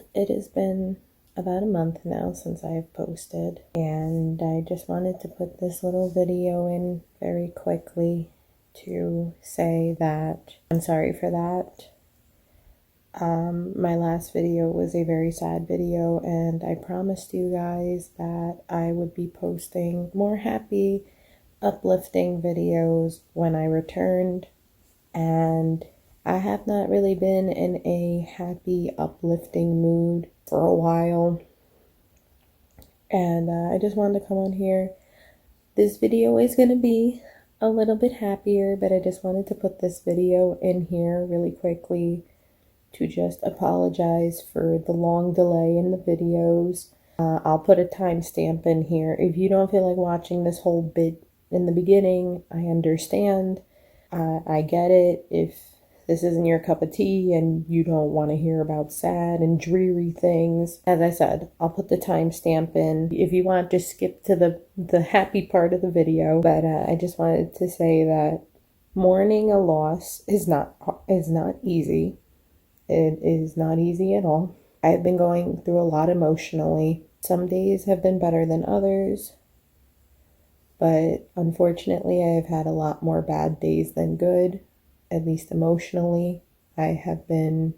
Untitled. It has been about a month now since I have posted, and I just wanted to put this little video in very quickly to say that I'm sorry for that. My last video was a very sad video, and I promised you guys that I would be posting more happy, uplifting videos when I returned, and I have not really been in a happy, uplifting mood for a while, and I just wanted to come on here. This video is going to be a little bit happier, but I just wanted to put this video in here really quickly to just apologize for the long delay in the videos. I'll put a timestamp in here. If you don't feel like watching this whole bit in the beginning, I understand. I get it. If this isn't your cup of tea and you don't want to hear about sad and dreary things, as I said, I'll put the timestamp in. If you want, just skip to the happy part of the video. But I just wanted to say that mourning a loss is not easy. It is not easy at all. I've been going through a lot emotionally. Some days have been better than others, but unfortunately I have had a lot more bad days than good, at least emotionally. I have been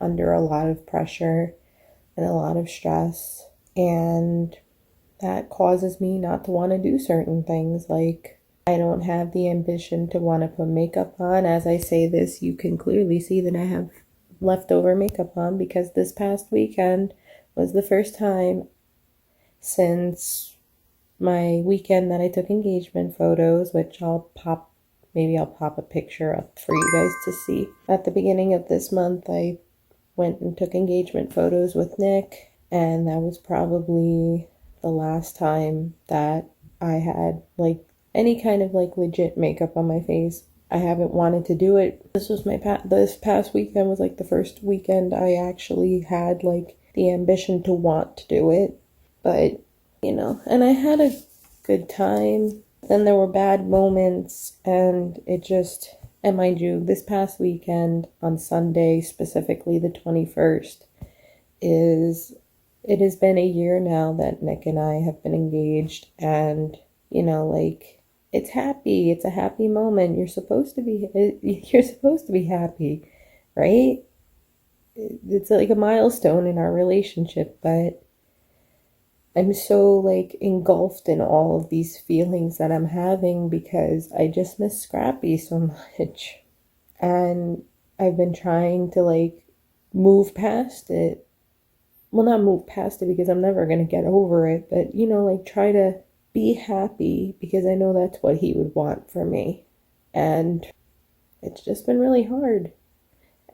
under a lot of pressure and a lot of stress, and that causes me not to want to do certain things. Like, I don't have the ambition to want to put makeup on. As I say this, you can clearly see that I have leftover makeup on, because this past weekend was the first time since my weekend that I took engagement photos, which maybe I'll pop a picture up for you guys to see. At the beginning of this month, I went and took engagement photos with Nick, and that was probably the last time that I had like any kind of like legit makeup on my face. I haven't wanted to do it. This past weekend was like the first weekend I actually had like the ambition to want to do it. But, you know, and I had a good time. Then there were bad moments, and and mind you, this past weekend on Sunday, specifically the 21st, it has been a year now that Nick and I have been engaged, and, you know, like, it's happy. It's a happy moment. You're supposed to be happy, right? It's like a milestone in our relationship, but I'm so like engulfed in all of these feelings that I'm having because I just miss Scrappy so much. And I've been trying to like move past it. Well, not move past it because I'm never going to get over it, but, you know, like try to be happy, because I know that's what he would want for me. And it's just been really hard.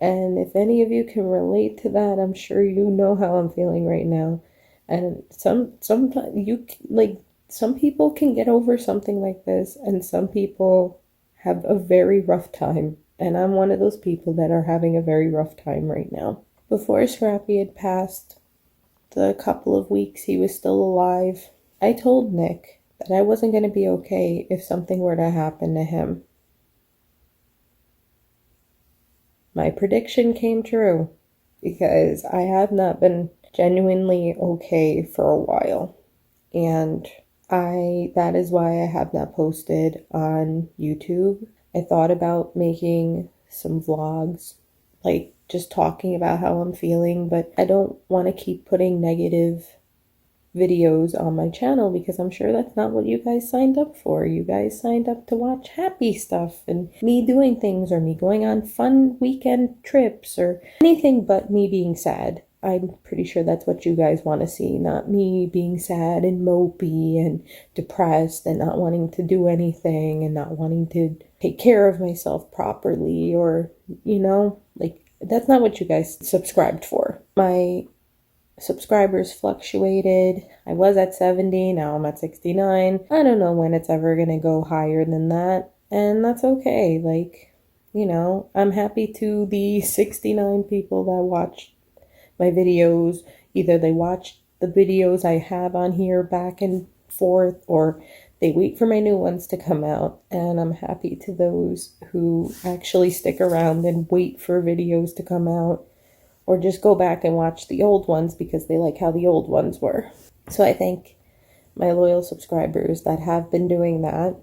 And if any of you can relate to that, I'm sure you know how I'm feeling right now. And sometimes some people can get over something like this, and some people have a very rough time. And I'm one of those people that are having a very rough time right now. Before Scrappy had passed, the couple of weeks he was still alive, I told Nick that I wasn't going to be okay if something were to happen to him. My prediction came true, because I have not been genuinely okay for a while. And that is why I have not posted on YouTube. I thought about making some vlogs, like just talking about how I'm feeling, but I don't want to keep putting negative videos on my channel, because I'm sure that's not what you guys signed up for. You guys signed up to watch happy stuff and me doing things, or me going on fun weekend trips, or anything but me being sad. I'm pretty sure that's what you guys want to see, not me being sad and mopey and depressed and not wanting to do anything and not wanting to take care of myself properly, or, you know, like, that's not what you guys subscribed for. My subscribers fluctuated. I was at 70, now I'm at 69. I don't know when it's ever gonna go higher than that, and that's okay. Like, you know, I'm happy to the 69 people that watch my videos. Either they watch the videos I have on here back and forth, or they wait for my new ones to come out, and I'm happy to those who actually stick around and wait for videos to come out. or just go back and watch the old ones because they like how the old ones were. So I thank my loyal subscribers that have been doing that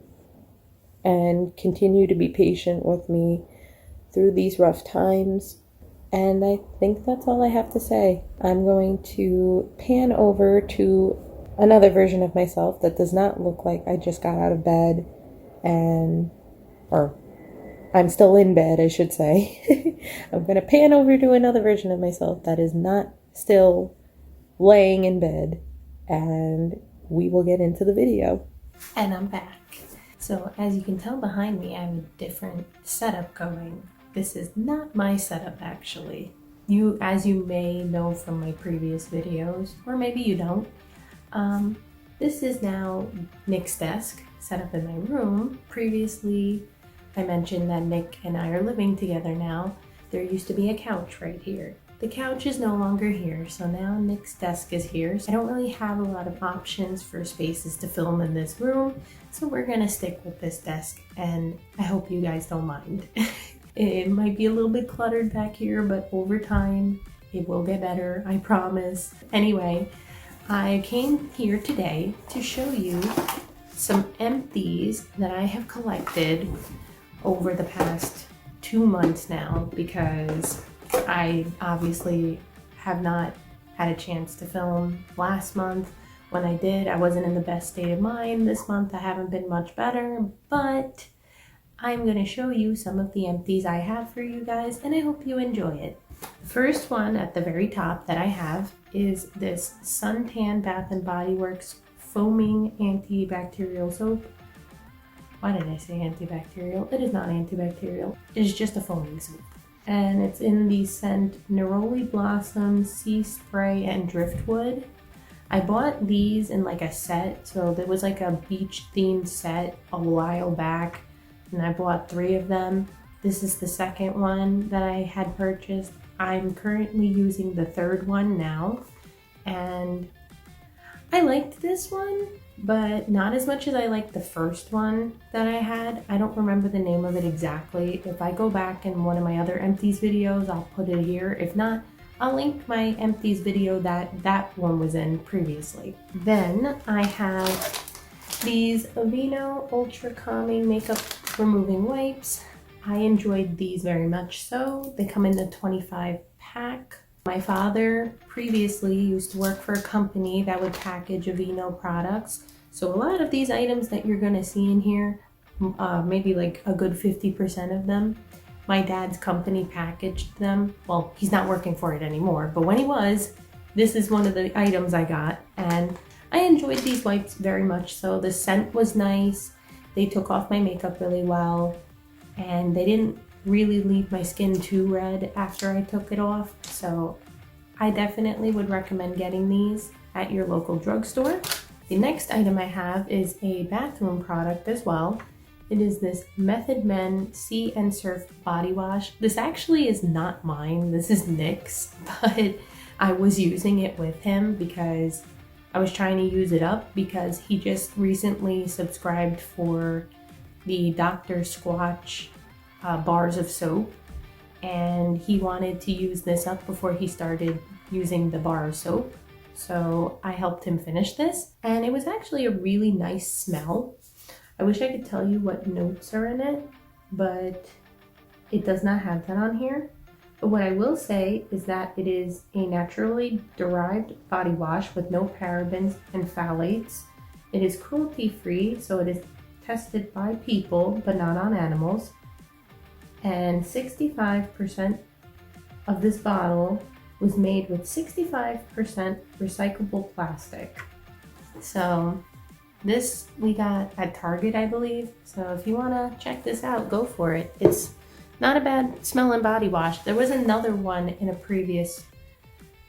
and continue to be patient with me through these rough times. And I think that's all I have to say. I'm going to pan over to another version of myself that does not look like I just got out of bed or I'm still in bed, I should say. I'm going to pan over to another version of myself that is not still laying in bed, and we will get into the video. And I'm back. So as you can tell behind me, I have a different setup going. This is not my setup, actually. As you may know from my previous videos, or maybe you don't, this is now Nick's desk set up in my room. Previously, I mentioned that Nick and I are living together now. There used to be a couch right here. The couch is no longer here, so now Nick's desk is here. So I don't really have a lot of options for spaces to film in this room, so we're gonna stick with this desk, and I hope you guys don't mind. It might be a little bit cluttered back here, but over time, it will get better, I promise. Anyway, I came here today to show you some empties that I have collected over the past 2 months now, because I obviously have not had a chance to film last month. When I did, I wasn't in the best state of mind. This month I haven't been much better, but I'm going to show you some of the empties I have for you guys, and I hope you enjoy it. The first one at the very top that I have is this Suntan Bath & Body Works Foaming Antibacterial Soap. Why did I say antibacterial? It is not antibacterial. It is just a foaming soap. And it's in the scent Neroli Blossom, Sea Spray, and Driftwood. I bought these in like a set, so there was like a beach themed set a while back, and I bought 3 of them. This is the second one that I had purchased. I'm currently using the 3rd one now, and I liked this one, but not as much as I liked the first one that I had. I don't remember the name of it exactly. If I go back in one of my other empties videos, I'll put it here. If not, I'll link my empties video that one was in previously. Then I have these Aveeno Ultra Calming Makeup Removing Wipes. I enjoyed these very much so. They come in the 25 pack. My father previously used to work for a company that would package Aveeno products. So a lot of these items that you're gonna see in here, maybe like a good 50% of them, my dad's company packaged them. Well, he's not working for it anymore, but when he was, this is one of the items I got, and I enjoyed these wipes very much so. The scent was nice, they took off my makeup really well, and they didn't really leave my skin too red after I took it off. So I definitely would recommend getting these at your local drugstore. The next item I have is a bathroom product as well. It is this Method Men Sea and Surf Body Wash. This actually is not mine, this is Nick's, but I was using it with him because I was trying to use it up, because he just recently subscribed for the Dr. Squatch bars of soap, and he wanted to use this up before he started using the bar of soap. So I helped him finish this, and it was actually a really nice smell. I wish I could tell you what notes are in it, but it does not have that on here. But what I will say is that it is a naturally derived body wash with no parabens and phthalates. It is cruelty-free, so it is tested by people but not on animals. And 65% of this bottle was made with 65% recyclable plastic. So this we got at Target, I believe. So if you want to check this out, go for it. It's not a bad smelling body wash. There was another one in a previous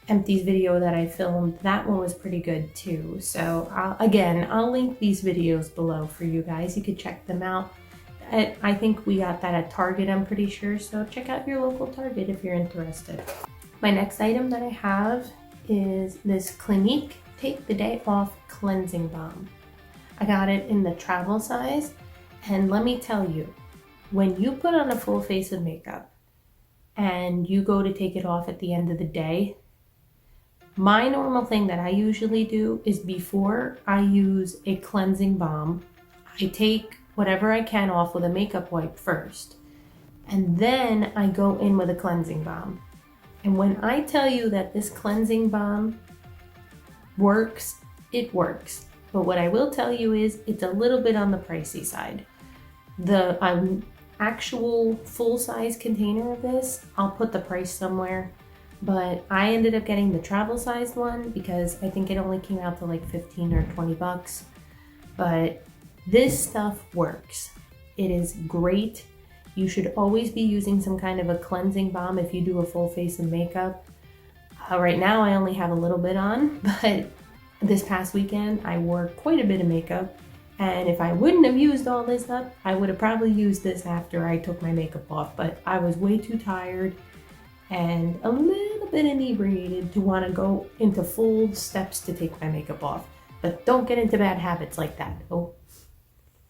empties video that I filmed. That one was pretty good too. So I'll link these videos below for you guys. You could check them out. I think we got that at Target, I'm pretty sure. So check out your local Target if you're interested. My next item that I have is this Clinique Take the Day Off Cleansing Balm. I got it in the travel size, and let me tell you, when you put on a full face of makeup, and you go to take it off at the end of the day, my normal thing that I usually do is before I use a cleansing balm, I take whatever I can off with a makeup wipe first, and then I go in with a cleansing balm. And when I tell you that this cleansing balm works, it works. But what I will tell you is it's a little bit on the pricey side. The actual full-size container of this, I'll put the price somewhere, but I ended up getting the travel-sized one because I think it only came out to like 15 or 20 bucks. But this stuff works. It is great. You should always be using some kind of a cleansing balm if you do a full face of makeup. Right now I only have a little bit on, but this past weekend I wore quite a bit of makeup, and if I wouldn't have used all this up, I would have probably used this after I took my makeup off, but I was way too tired and a little bit inebriated to want to go into full steps to take my makeup off. But don't get into bad habits like that. Oh,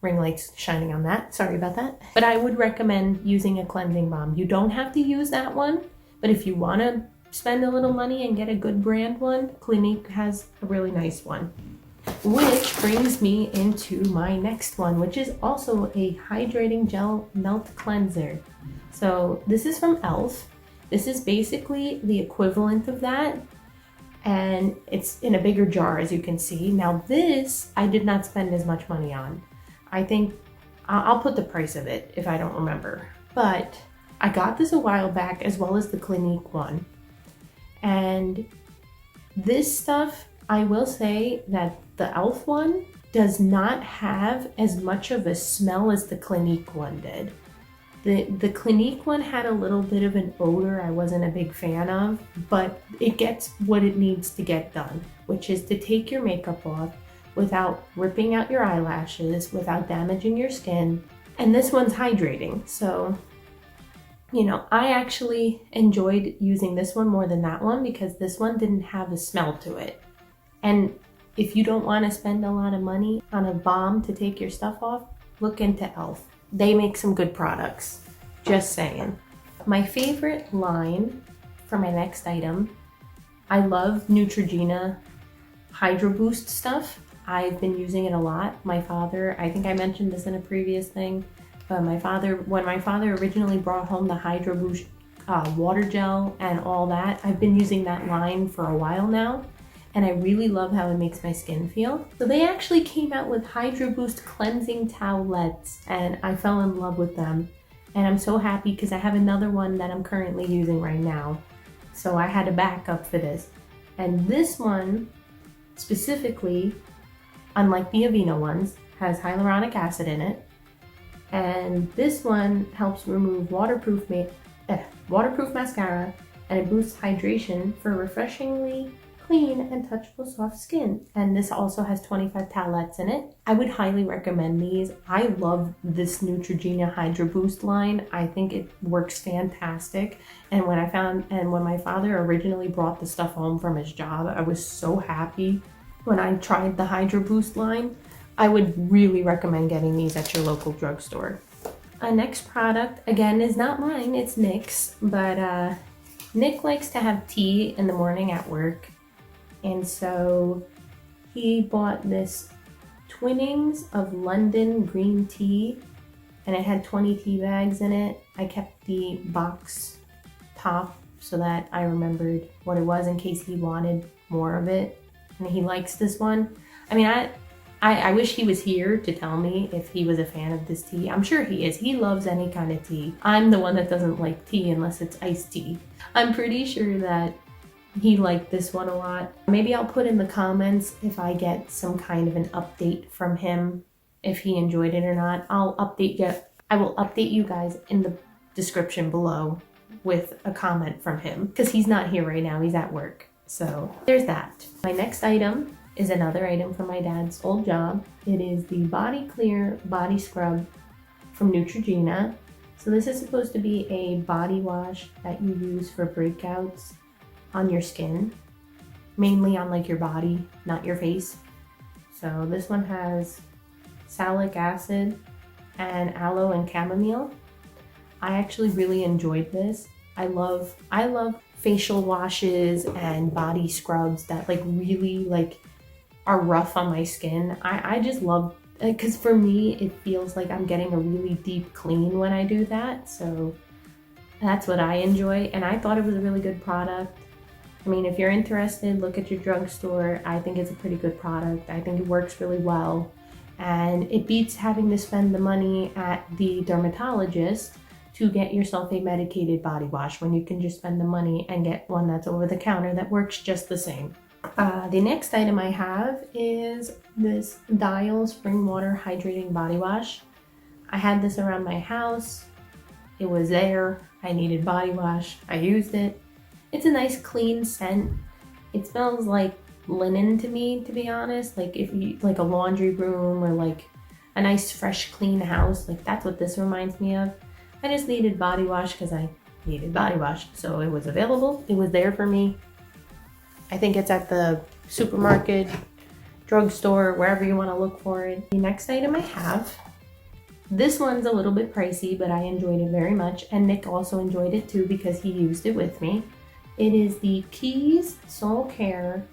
ring lights shining on that. Sorry about that. But I would recommend using a cleansing balm. You don't have to use that one, but if you want to spend a little money and get a good brand one, Clinique has a really nice one. Which brings me into my next one, which is also a hydrating gel melt cleanser. So this is from e.l.f. This is basically the equivalent of that, and it's in a bigger jar, as you can see. Now this, I did not spend as much money on. I think I'll put the price of it if I don't remember. But I got this a while back, as well as the Clinique one. And this stuff, I will say that the e.l.f. one does not have as much of a smell as the Clinique one did. The Clinique one had a little bit of an odor I wasn't a big fan of, but it gets what it needs to get done, which is to take your makeup off without ripping out your eyelashes, without damaging your skin. And this one's hydrating, so you know, I actually enjoyed using this one more than that one because this one didn't have a smell to it. And if you don't want to spend a lot of money on a balm to take your stuff off, look into e.l.f. They make some good products, just saying. My favorite line for my next item, I love Neutrogena Hydro Boost stuff. I've been using it a lot. My father, I think I mentioned this in a previous thing, but when my father originally brought home the Hydro Boost water gel and all that, I've been using that line for a while now, and I really love how it makes my skin feel. So they actually came out with Hydro Boost cleansing towelettes, and I fell in love with them. And I'm so happy because I have another one that I'm currently using right now. So I had a backup for this. And this one specifically, unlike the Aveeno ones, has hyaluronic acid in it. And this one helps remove waterproof mascara, and it boosts hydration for refreshingly clean and touchable soft skin. And this also has 25 towelettes in it. I would highly recommend these. I love this Neutrogena Hydro Boost line. I think it works fantastic. And when my father originally brought the stuff home from his job, I was so happy when I tried the Hydro Boost line. I would really recommend getting these at your local drugstore. Our next product, again, is not mine, it's Nick's, but Nick likes to have tea in the morning at work. And so he bought this Twinnings of London green tea, and it had 20 tea bags in it. I kept the box top so that I remembered what it was in case he wanted more of it. And he likes this one. I mean, I wish he was here to tell me if he was a fan of this tea. I'm sure he is. He loves any kind of tea. I'm the one that doesn't like tea unless it's iced tea. I'm pretty sure that he liked this one a lot. Maybe I'll put in the comments if I get some kind of an update from him, if he enjoyed it or not. I will update you guys in the description below with a comment from him, because he's not here right now, he's at work. So there's that. My next item is another item from my dad's old job. It is the Body Clear Body Scrub from Neutrogena. So this is supposed to be a body wash that you use for breakouts on your skin, mainly on like your body, not your face. So this one has salicylic acid and aloe and chamomile. I actually really enjoyed this. I love facial washes and body scrubs that like really like are rough on my skin. I just love, because for me it feels like I'm getting a really deep clean when I do that. So that's what I enjoy, and I thought it was a really good product. I mean, if you're interested, look at your drugstore. I think it's a pretty good product. I think it works really well, and it beats having to spend the money at the dermatologist to get yourself a medicated body wash when you can just spend the money and get one that's over the counter that works just the same. The next item I have is this Dial Spring Water Hydrating Body Wash. I had this around my house. It was there. I needed body wash. I used it. It's a nice clean scent. It smells like linen to me, to be honest. Like if you like a laundry room or like a nice fresh clean house, like that's what this reminds me of. I just needed body wash because I needed body wash. So it was available. It was there for me. I think it's at the supermarket, drugstore, wherever you want to look for it. The next item I have, this one's a little bit pricey, but I enjoyed it very much. And Nick also enjoyed it too because he used it with me. It is the Keys Soul Care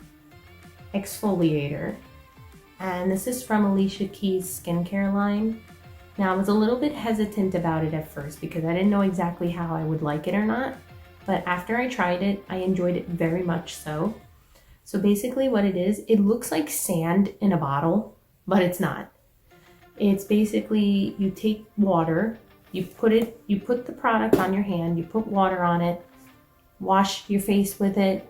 Exfoliator. And this is from Alicia Keys' skincare line. Now I was a little bit hesitant about it at first because I didn't know exactly how I would like it or not. But after I tried it, I enjoyed it very much so. So basically what it is, it looks like sand in a bottle, but it's not. It's basically, you take water, you put the product on your hand, you put water on it, wash your face with it,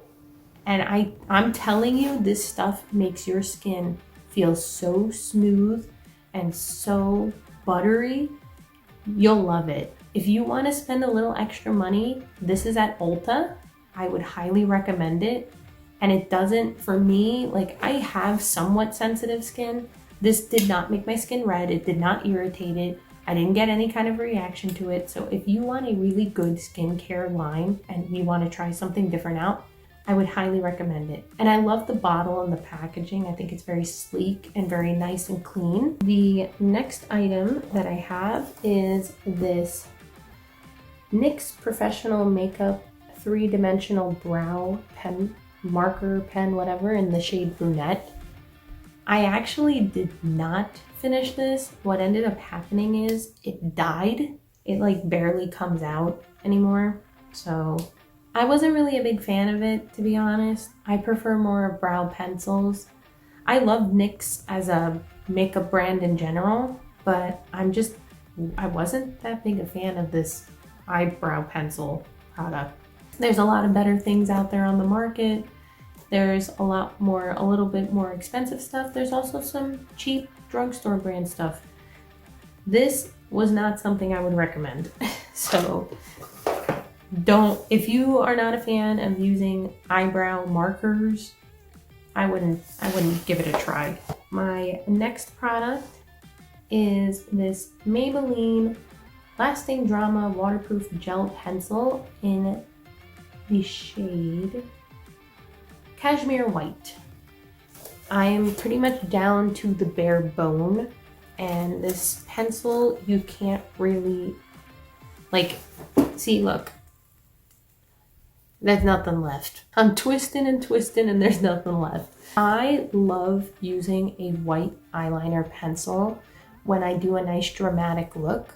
and I'm telling you, this stuff makes your skin feel so smooth and so buttery. You'll love it. If you want to spend a little extra money, this is at Ulta. I would highly recommend it. And it doesn't, for me, like I have somewhat sensitive skin. This did not make my skin red. It did not irritate it. I didn't get any kind of reaction to it. So if you want a really good skincare line and you want to try something different out, I would highly recommend it. And I love the bottle and the packaging. I think it's very sleek and very nice and clean. The next item that I have is this NYX Professional Makeup 3-dimensional brow pen, marker pen, whatever, in the shade Brunette. I actually did not finish this. What ended up happening is it died. It like barely comes out anymore. So I wasn't really a big fan of it, to be honest. I prefer more brow pencils. I love NYX as a makeup brand in general, but I wasn't that big a fan of this eyebrow pencil product. There's a lot of better things out there on the market. There's a little bit more expensive stuff. There's also some cheap drugstore brand stuff. This was not something I would recommend. So if you are not a fan of using eyebrow markers, I wouldn't give it a try. My next product is this Maybelline Lasting Drama Waterproof Gel Pencil in the shade Cashmere White. I am pretty much down to the bare bone, and this pencil, you can't really, see, look. There's nothing left. I'm twisting and twisting and there's nothing left. I love using a white eyeliner pencil when I do a nice dramatic look.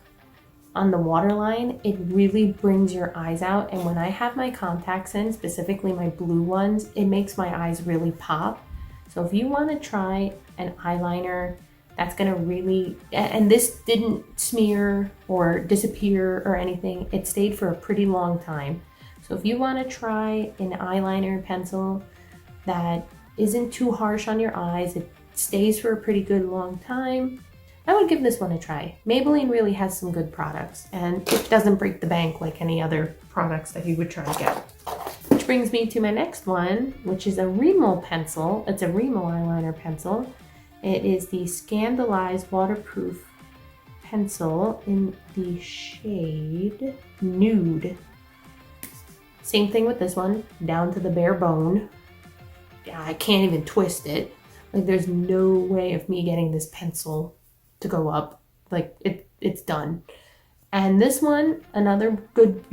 On the waterline, it really brings your eyes out, and when I have my contacts in, specifically my blue ones, it makes my eyes really pop. So if you want to try an eyeliner that's gonna really, and this didn't smear or disappear or anything, it stayed for a pretty long time. So if you want to try an eyeliner pencil that isn't too harsh on your eyes, it stays for a pretty good long time, I would give this one a try. Maybelline really has some good products, and it doesn't break the bank like any other products that you would try to get. Which brings me to my next one, which is a Remo pencil. It's a Remo eyeliner pencil. It is the Scandalized Waterproof Pencil in the shade Nude. Same thing with this one, down to the bare bone. I can't even twist it. Like, there's no way of me getting this pencil to go up. Like, it's done. And this one, another good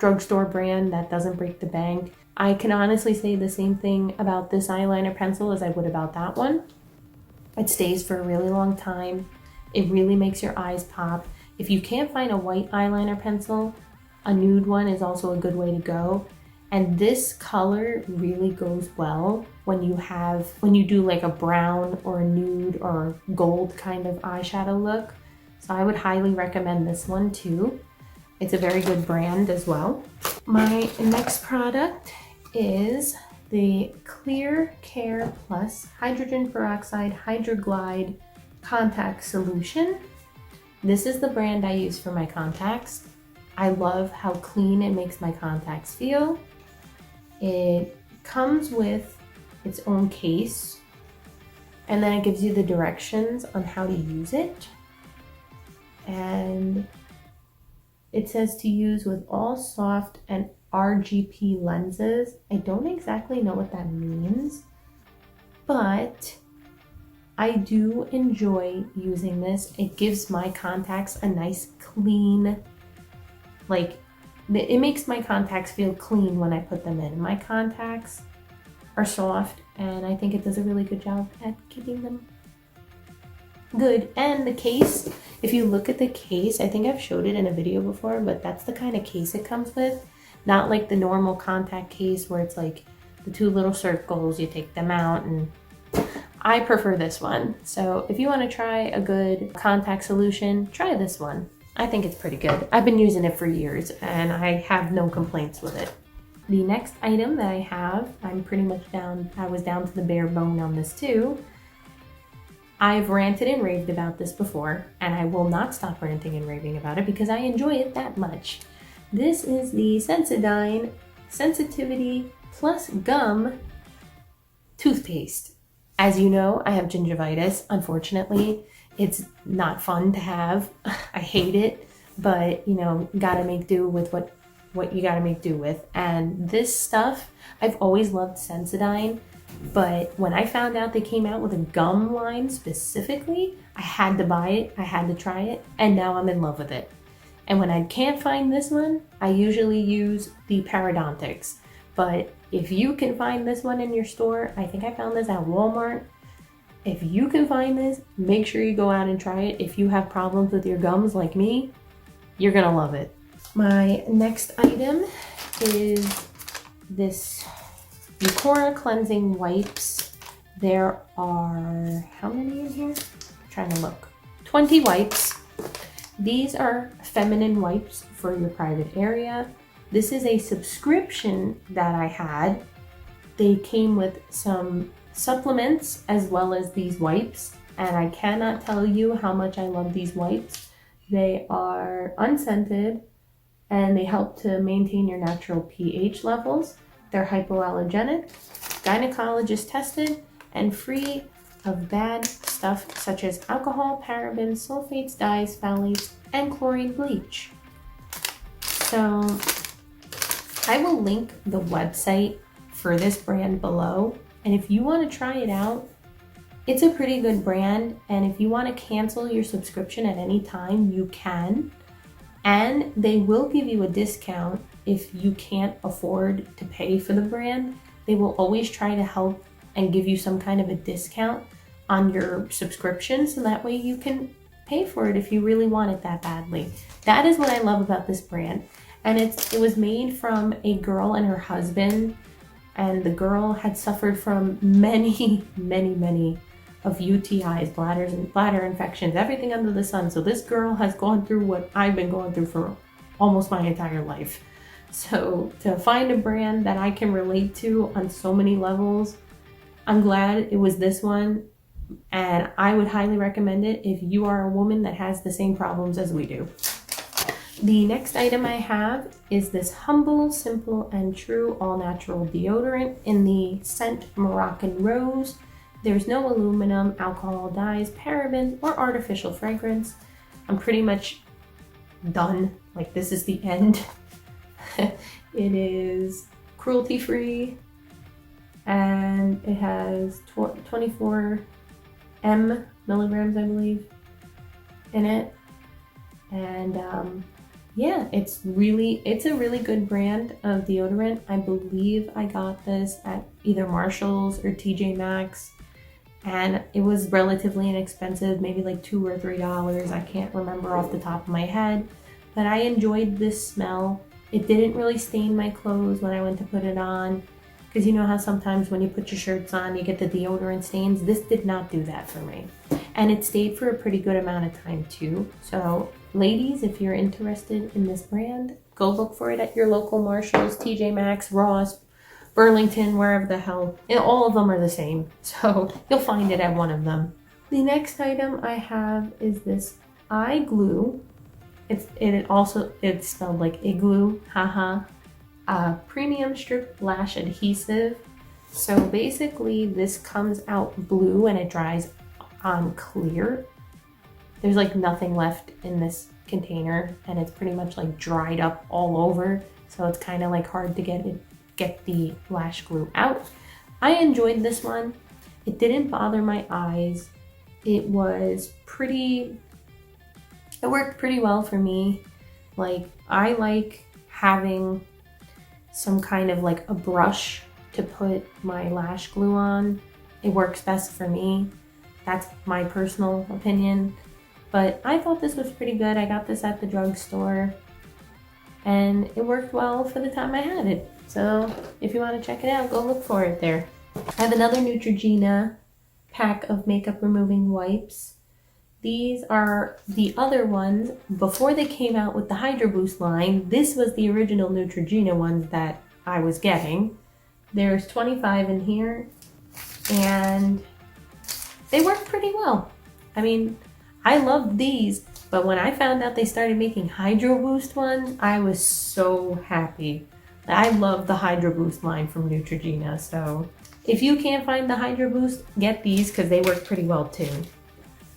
drugstore brand that doesn't break the bank. I can honestly say the same thing about this eyeliner pencil as I would about that one. It stays for a really long time. It really makes your eyes pop. If you can't find a white eyeliner pencil, a nude one is also a good way to go. And this color really goes well when you do like a brown or a nude or gold kind of eyeshadow look. So I would highly recommend this one too. It's a very good brand as well. My next product is the Clear Care Plus Hydrogen Peroxide Hydroglide Contact Solution. This is the brand I use for my contacts. I love how clean it makes my contacts feel. It comes with its own case, and then it gives you the directions on how to use it. And it says to use with all soft and RGP lenses. I don't exactly know what that means, but I do enjoy using this. It gives my contacts a nice clean, it makes my contacts feel clean when I put them in. My contacts are soft, and I think it does a really good job at keeping them good. And the case, if you look at the case, I think I've showed it in a video before, but that's the kind of case it comes with. Not like the normal contact case where it's like the two little circles, you take them out, and I prefer this one. So if you want to try a good contact solution, try this one. I think it's pretty good. I've been using it for years and I have no complaints with it. The next item that I have, I'm pretty much down, I was down to the bare bone on this too. I've ranted and raved about this before, and I will not stop ranting and raving about it because I enjoy it that much. This is the Sensodyne Sensitivity Plus Gum Toothpaste. As you know, I have gingivitis. Unfortunately, it's not fun to have. I hate it, but you know, gotta make do with what you gotta make do with. And this stuff, I've always loved Sensodyne, but when I found out they came out with a gum line specifically, I had to buy it, I had to try it, and now I'm in love with it. And when I can't find this one, I usually use the Parodontics. But if you can find this one in your store, I think I found this at Walmart. If you can find this, make sure you go out and try it. If you have problems with your gums like me, you're gonna love it. My next item is this Uqora cleansing wipes. There are, how many in here? I'm trying to look. 20 wipes. These are feminine wipes for your private area. This is a subscription that I had. They came with some supplements as well as these wipes, and I cannot tell you how much I love these wipes. They are unscented and they help to maintain your natural pH levels. They're hypoallergenic, gynecologist tested, and free of bad stuff such as alcohol, parabens, sulfates, dyes, phthalates, and chlorine bleach. So I will link the website for this brand below, and if you want to try it out, it's a pretty good brand. And if you want to cancel your subscription at any time, you can, and they will give you a discount if you can't afford to pay for the brand. They will always try to help and give you some kind of a discount on your subscription, so that way you can pay for it if you really want it that badly. That is what I love about this brand. And it was made from a girl and her husband, and the girl had suffered from many of UTIs, bladder infections, everything under the sun. So this girl has gone through what I've been going through for almost my entire life. So to find a brand that I can relate to on so many levels, I'm glad it was this one, and I would highly recommend it if you are a woman that has the same problems as we do. The next item I have is this Humble, Simple, and True All-Natural Deodorant in the scent Moroccan Rose. There's no aluminum, alcohol, dyes, parabens, or artificial fragrance. I'm pretty much done. Like, this is the end. It is cruelty-free, and it has 24 milligrams, I believe, in it. And yeah, it's a really good brand of deodorant. I believe I got this at either Marshall's or TJ Maxx, and it was relatively inexpensive, maybe like $2 or $3. I can't remember off the top of my head, but I enjoyed this smell. It didn't really stain my clothes when I went to put it on, because you know how sometimes when you put your shirts on, you get the deodorant stains. This did not do that for me. And it stayed for a pretty good amount of time too. So ladies, if you're interested in this brand, go look for it at your local Marshalls, TJ Maxx, Ross, Burlington, wherever the hell. And all of them are the same. So you'll find it at one of them. The next item I have is this eye glue. It's spelled like igloo, haha. Premium strip lash adhesive. So basically this comes out blue and it dries on clear. There's like nothing left in this container and it's pretty much like dried up all over. So it's kind of like hard to get the lash glue out. I enjoyed this one. It didn't bother my eyes. It worked pretty well for me. Like I like having some kind of like a brush to put my lash glue on. It works best for me. That's my personal opinion. But I thought this was pretty good. I got this at the drugstore and it worked well for the time I had it. So if you want to check it out, go look for it there. I have another Neutrogena pack of makeup removing wipes. These are the other ones. Before they came out with the Hydro Boost line, this was the original Neutrogena ones that I was getting. There's 25 in here, and they work pretty well. I mean, I loved these, but when I found out they started making Hydro Boost ones, I was so happy. I love the Hydro Boost line from Neutrogena, so if you can't find the Hydro Boost, get these because they work pretty well too.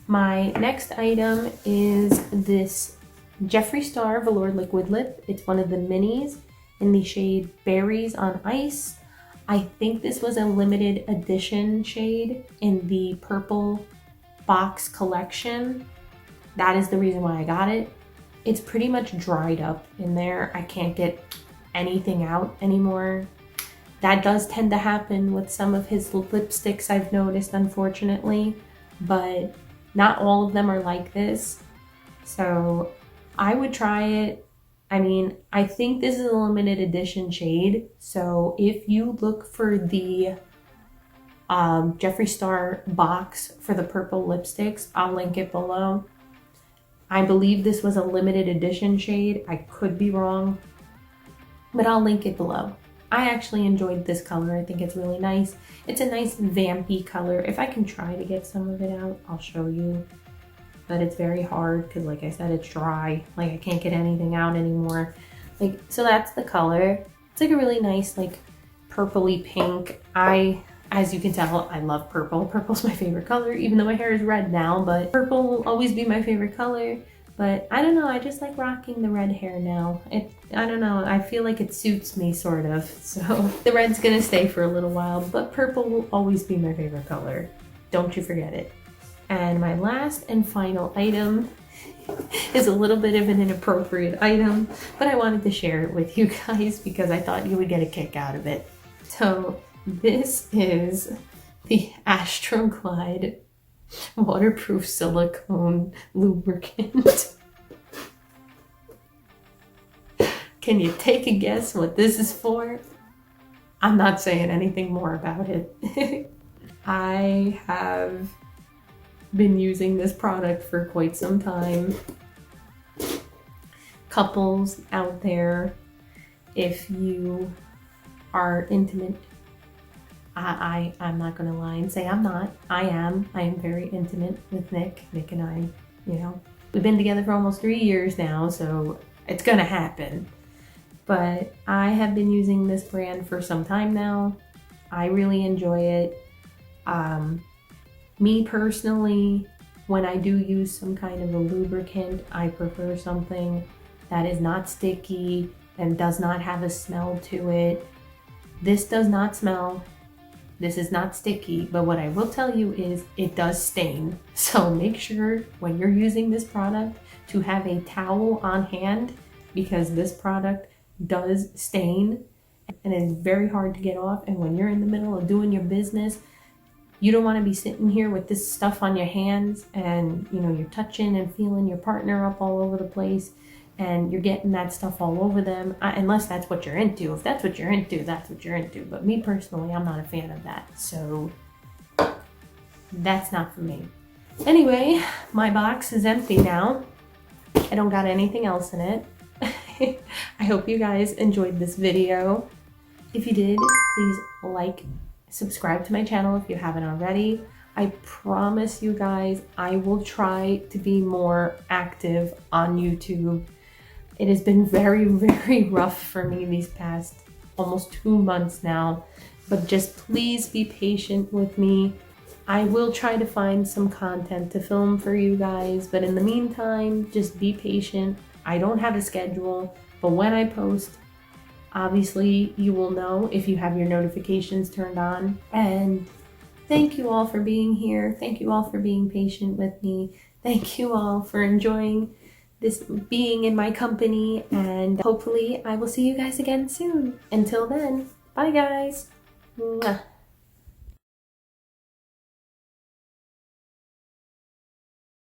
My next item is this Jeffree Star Velour Liquid Lip. It's one of the minis in the shade Berries on Ice. I think this was a limited edition shade in the purple box collection. That is the reason why I got it. It's pretty much dried up in there. I can't get anything out anymore. That does tend to happen with some of his lipsticks, I've noticed, unfortunately, but not all of them are like this. So I would try it. I mean, I think this is a limited edition shade. So if you look for the Jeffree Star box for the purple lipsticks, I'll link it below. I believe this was a limited edition shade. I could be wrong, but I'll link it below. I actually enjoyed this color. I think it's really nice. It's a nice vampy color. If I can try to get some of it out, I'll show you. But it's very hard because, like I said, it's dry. Like I can't get anything out anymore. Like, so that's the color. It's like a really nice, like purpley pink. As you can tell, I love purple. Purple's my favorite color, even though my hair is red now, but purple will always be my favorite color. But I don't know, I just like rocking the red hair now. I don't know, I feel like it suits me sort of. So the red's gonna stay for a little while, but purple will always be my favorite color. Don't you forget it. And my last and final item is a little bit of an inappropriate item, but I wanted to share it with you guys because I thought you would get a kick out of it. So this is the Astroglide waterproof silicone lubricant. Can you take a guess what this is for? I'm not saying anything more about it. I have been using this product for quite some time. Couples out there, if you are intimate, I'm not gonna lie and say I'm not. I am very intimate with Nick. Nick and I, you know, we've been together for almost 3 years now, so it's gonna happen. But I have been using this brand for some time now. I really enjoy it. Me personally, when I do use some kind of a lubricant, I prefer something that is not sticky and does not have a smell to it. This does not smell. This is not sticky, but what I will tell you is it does stain. So make sure when you're using this product to have a towel on hand because this product does stain and it's very hard to get off. And when you're in the middle of doing your business, you don't want to be sitting here with this stuff on your hands and, you know, you're touching and feeling your partner up all over the place and you're getting that stuff all over them, unless that's what you're into. If that's what you're into, that's what you're into. But me personally, I'm not a fan of that. So that's not for me. Anyway, my box is empty now. I don't got anything else in it. I hope you guys enjoyed this video. If you did, please like, subscribe to my channel if you haven't already. I promise you guys, I will try to be more active on YouTube. It has been very, very rough for me these past almost 2 months now, but just please be patient with me. I will try to find some content to film for you guys, but in the meantime, just be patient. I don't have a schedule, but when I post, obviously you will know if you have your notifications turned on. And thank you all for being here. Thank you all for being patient with me. Thank you all for enjoying this being in my company, and hopefully I will see you guys again soon. Until then, bye guys. Mwah.